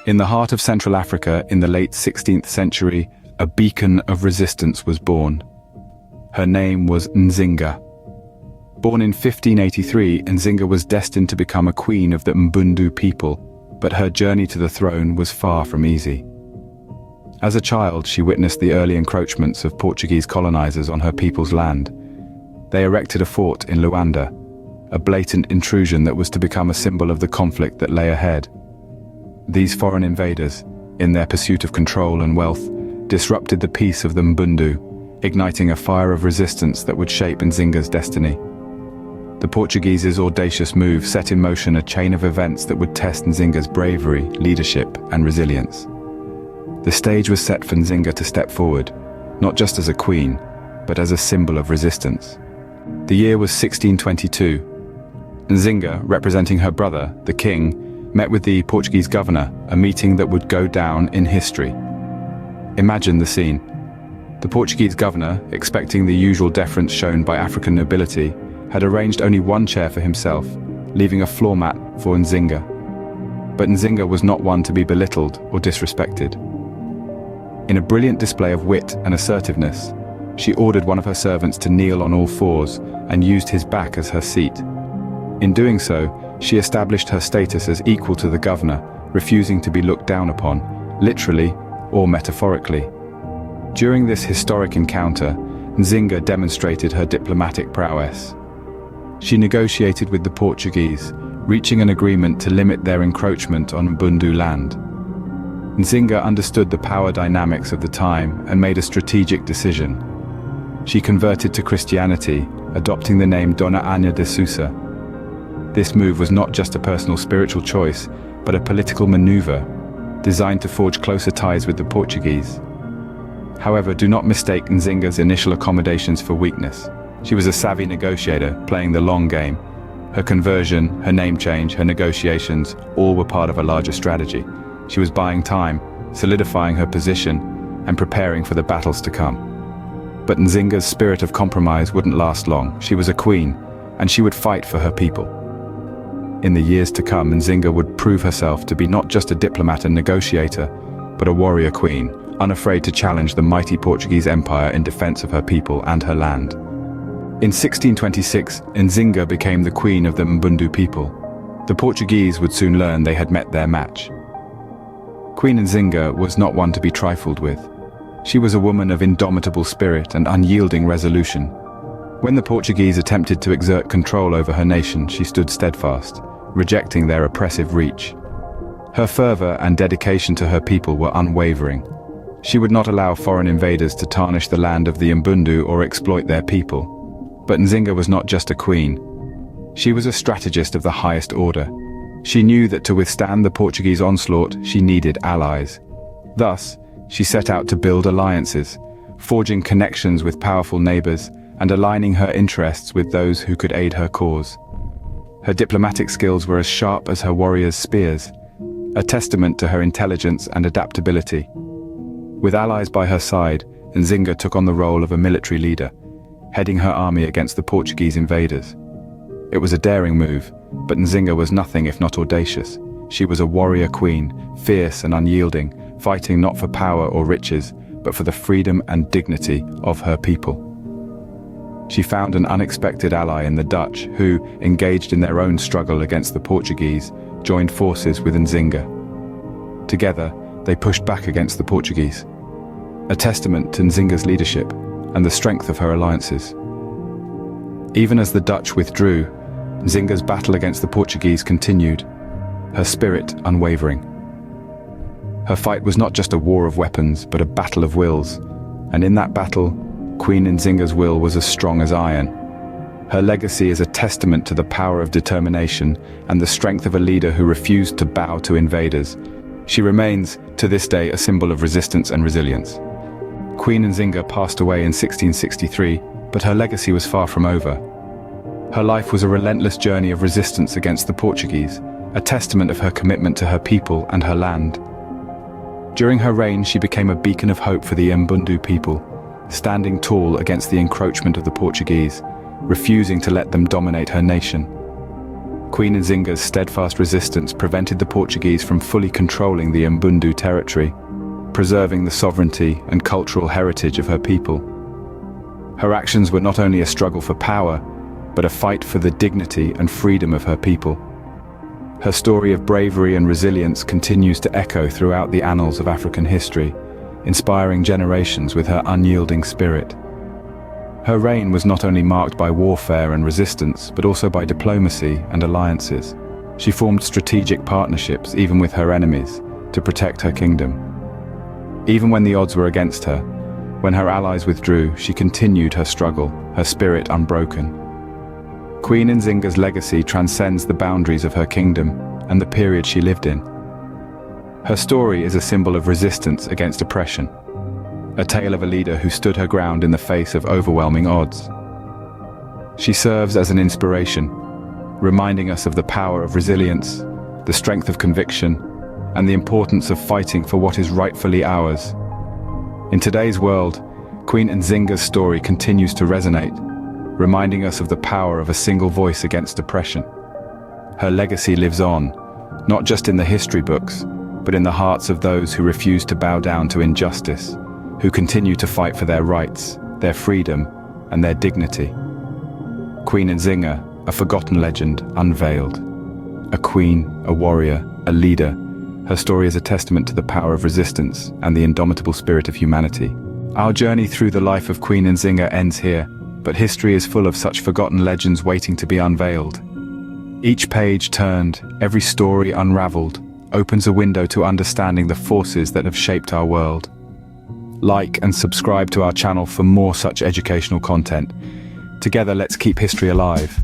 In the heart of Central Africa in the late 16th century, a beacon of resistance was born. Her name was Nzinga. Born in 1583, Nzinga was destined to become a queen of the Mbundu people, but her journey to the throne was far from easy. As a child, she witnessed the early encroachments of Portuguese colonizers on her people's land. They erected a fort in Luanda, a blatant intrusion that was to become a symbol of the conflict that lay ahead. These foreign invaders, in their pursuit of control and wealth, disrupted the peace of the Mbundu, igniting a fire of resistance that would shape Nzinga's destiny. The Portuguese's audacious move set in motion a chain of events that would test Nzinga's bravery, leadership, and resilience. The stage was set for Nzinga to step forward, not just as a queen, but as a symbol of resistance. The year was 1622. Nzinga, representing her brother, the king, met with the Portuguese governor, a meeting that would go down in history. Imagine the scene. The Portuguese governor, expecting the usual deference shown by African nobility, had arranged only one chair for himself, leaving a floor mat for Nzinga. But Nzinga was not one to be belittled or disrespected. In a brilliant display of wit and assertiveness, she ordered one of her servants to kneel on all fours and used his back as her seat. In doing so, she established her status as equal to the governor, refusing to be looked down upon, literally or metaphorically. During this historic encounter, Nzinga demonstrated her diplomatic prowess. She negotiated with the Portuguese, reaching an agreement to limit their encroachment on Mbundu land. Nzinga understood the power dynamics of the time and made a strategic decision. She converted to Christianity, adopting the name Dona Ana de Sousa. This move was not just a personal spiritual choice, but a political maneuver, designed to forge closer ties with the Portuguese. However, do not mistake Nzinga's initial accommodations for weakness. She was a savvy negotiator, playing the long game. Her conversion, her name change, her negotiations, all were part of a larger strategy. She was buying time, solidifying her position, and preparing for the battles to come. But Nzinga's spirit of compromise wouldn't last long. She was a queen, and she would fight for her people. In the years to come, Nzinga would prove herself to be not just a diplomat and negotiator, but a warrior queen, unafraid to challenge the mighty Portuguese Empire in defense of her people and her land. In 1626, Nzinga became the queen of the Mbundu people. The Portuguese would soon learn they had met their match. Queen Nzinga was not one to be trifled with. She was a woman of indomitable spirit and unyielding resolution. When the Portuguese attempted to exert control over her nation, she stood steadfast, rejecting their oppressive reach. Her fervor and dedication to her people were unwavering. She would not allow foreign invaders to tarnish the land of the Mbundu or exploit their people. But Nzinga was not just a queen. She was a strategist of the highest order. She knew that to withstand the Portuguese onslaught, she needed allies. Thus, she set out to build alliances, forging connections with powerful neighbors and aligning her interests with those who could aid her cause. Her diplomatic skills were as sharp as her warriors' spears, a testament to her intelligence and adaptability. With allies by her side, Nzinga took on the role of a military leader, heading her army against the Portuguese invaders. It was a daring move, but Nzinga was nothing if not audacious. She was a warrior queen, fierce and unyielding, fighting not for power or riches, but for the freedom and dignity of her people. She found an unexpected ally in the Dutch, who, engaged in their own struggle against the Portuguese, joined forces with Nzinga. Together, they pushed back against the Portuguese, a testament to Nzinga's leadership and the strength of her alliances. Even as the Dutch withdrew, Nzinga's battle against the Portuguese continued, her spirit unwavering. Her fight was not just a war of weapons, but a battle of wills, and in that battle, Queen Nzinga's will was as strong as iron. Her legacy is a testament to the power of determination and the strength of a leader who refused to bow to invaders. She remains, to this day, a symbol of resistance and resilience. Queen Nzinga passed away in 1663, but her legacy was far from over. Her life was a relentless journey of resistance against the Portuguese, a testament of her commitment to her people and her land. During her reign, she became a beacon of hope for the Mbundu people, standing tall against the encroachment of the Portuguese, refusing to let them dominate her nation. Queen Nzinga's steadfast resistance prevented the Portuguese from fully controlling the Mbundu territory, preserving the sovereignty and cultural heritage of her people. Her actions were not only a struggle for power, but a fight for the dignity and freedom of her people. Her story of bravery and resilience continues to echo throughout the annals of African history, inspiring generations with her unyielding spirit. Her reign was not only marked by warfare and resistance, but also by diplomacy and alliances. She formed strategic partnerships, even with her enemies, to protect her kingdom. Even when the odds were against her, when her allies withdrew, she continued her struggle, her spirit unbroken. Queen Nzinga's legacy transcends the boundaries of her kingdom and the period she lived in. Her story is a symbol of resistance against oppression, a tale of a leader who stood her ground in the face of overwhelming odds. She serves as an inspiration, reminding us of the power of resilience, the strength of conviction, and the importance of fighting for what is rightfully ours. In today's world, Queen Nzinga's story continues to resonate, reminding us of the power of a single voice against oppression. Her legacy lives on, not just in the history books, but in the hearts of those who refuse to bow down to injustice, who continue to fight for their rights, their freedom, and their dignity. Queen Nzinga, a forgotten legend, unveiled. A queen, a warrior, a leader. Her story is a testament to the power of resistance and the indomitable spirit of humanity. Our journey through the life of Queen Nzinga ends here, but history is full of such forgotten legends waiting to be unveiled. Each page turned, every story unraveled, opens a window to understanding the forces that have shaped our world. Like and subscribe to our channel for more such educational content. Together, let's keep history alive.